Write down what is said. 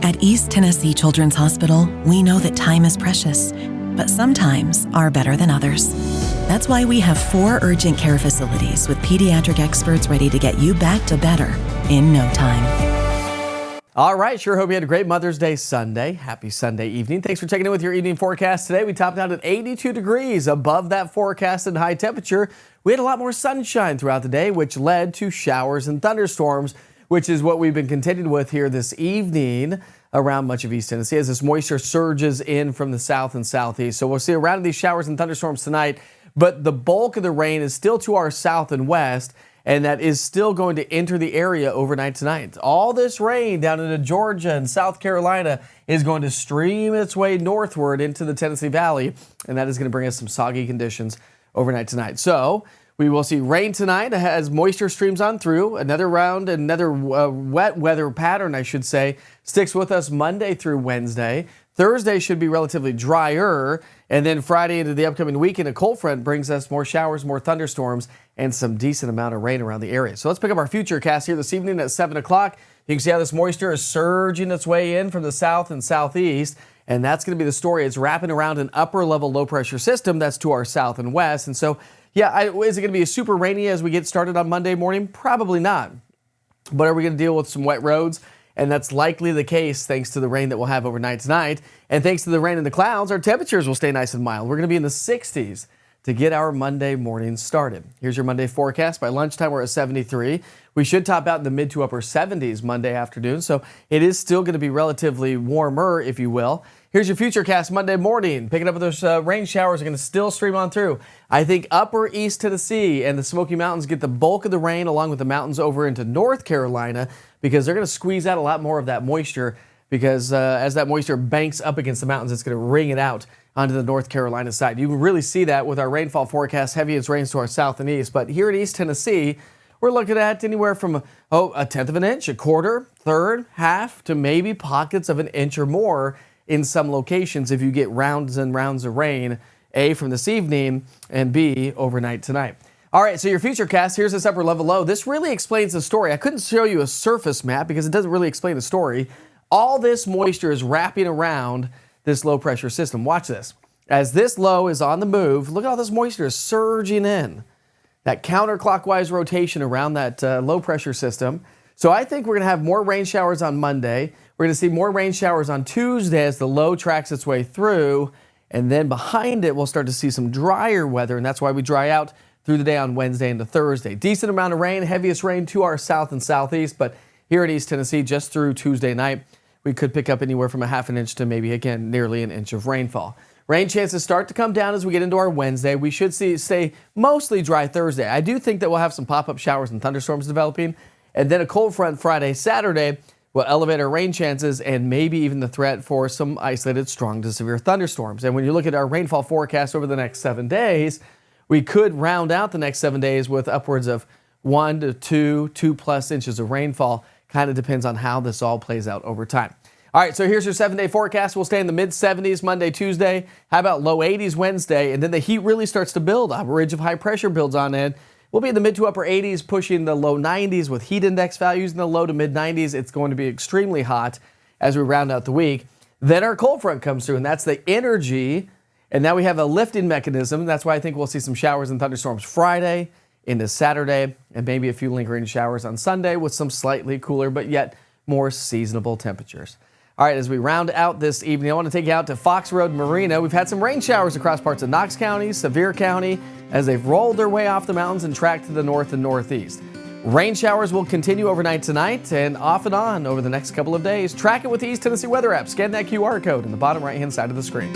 At East Tennessee Children's Hospital, we know that time is precious, but some times are better than others. That's why we have 4 urgent care facilities with pediatric experts ready to get you back to better in no time. All right, sure hope you had a great Mother's Day Sunday. Happy Sunday evening. Thanks for checking in with your evening forecast today. We topped out at 82 degrees above that forecasted high temperature. We had a lot more sunshine throughout the day, which led to showers and thunderstorms, which is what we've been contending with here this evening around much of East Tennessee as this moisture surges in from the south and southeast. So we'll see a round of these showers and thunderstorms tonight, but the bulk of the rain is still to our south and west, and that is still going to enter the area overnight tonight. All this rain down into Georgia and South Carolina is going to stream its way northward into the Tennessee Valley, and that is going to bring us some soggy conditions overnight tonight. So we will see rain tonight as moisture streams on through. Another round, another wet weather pattern, I should say, sticks with us Monday through Wednesday. Thursday should be relatively drier. And then Friday into the upcoming weekend, a cold front brings us more showers, more thunderstorms, and some decent amount of rain around the area. So let's pick up our future cast here this evening at 7 o'clock. You can see how this moisture is surging its way in from the south and southeast. And that's going to be the story. It's wrapping around an upper level low pressure system that's to our south and west. And so, yeah, is it going to be super rainy as we get started on Monday morning? Probably not. But are we going to deal with some wet roads? And that's likely the case thanks to the rain that we'll have overnight tonight. And thanks to the rain and the clouds, our temperatures will stay nice and mild. We're going to be in the 60s to get our Monday morning started. Here's your Monday forecast. By lunchtime, we're at 73. We should top out in the mid to upper 70s Monday afternoon. So it is still going to be relatively warmer, if you will. Here's your futurecast Monday morning. Picking up with those rain showers are going to still stream on through. I think upper East Tennessee and the Smoky Mountains get the bulk of the rain along with the mountains over into North Carolina because they're going to squeeze out a lot more of that moisture because as that moisture banks up against the mountains, it's going to wring it out onto the North Carolina side. You can really see that with our rainfall forecast, heaviest rains to our south and east. But here in East Tennessee, we're looking at anywhere from a tenth of an inch, a quarter, third, half, to maybe pockets of an inch or more in some locations if you get rounds and rounds of rain, A, from this evening, and B, overnight tonight. All right, so your futurecast, here's this upper level low. This really explains the story. I couldn't show you a surface map because it doesn't really explain the story. All this moisture is wrapping around this low pressure system. Watch this. As this low is on the move, look at all this moisture is surging in. That counterclockwise rotation around that low pressure system. So I think we're going to have more rain showers on Monday. We're going to see more rain showers on Tuesday as the low tracks its way through. And then behind it, we'll start to see some drier weather. And that's why we dry out through the day on Wednesday into Thursday. Decent amount of rain, heaviest rain to our south and southeast. But here in East Tennessee, just through Tuesday night, we could pick up anywhere from a half an inch to maybe, again, nearly an inch of rainfall. Rain chances start to come down as we get into our Wednesday. We should stay mostly dry Thursday. I do think that we'll have some pop-up showers and thunderstorms developing. And then a cold front Friday, Saturday will elevate our rain chances and maybe even the threat for some isolated strong to severe thunderstorms. And when you look at our rainfall forecast over the next 7 days, we could round out the next 7 days with upwards of 1 to 2+ inches of rainfall. Kind of depends on how this all plays out over time. All right, so here's your 7-day forecast. We'll stay in the mid-70s Monday, Tuesday. How about low 80s Wednesday? And then the heat really starts to build. A ridge of high pressure builds on in. We'll be in the mid to upper 80s, pushing the low 90s with heat index values in the low to mid 90s. It's going to be extremely hot as we round out the week. Then our cold front comes through, and that's the energy. And now we have a lifting mechanism. That's why I think we'll see some showers and thunderstorms Friday into Saturday, and maybe a few lingering showers on Sunday with some slightly cooler but yet more seasonable temperatures. All right, as we round out this evening, I want to take you out to Fox Road Marina. We've had some rain showers across parts of Knox County, Sevier County, as they've rolled their way off the mountains and tracked to the north and northeast. Rain showers will continue overnight tonight and off and on over the next couple of days. Track it with the East Tennessee Weather app. Scan that QR code in the bottom right-hand side of the screen.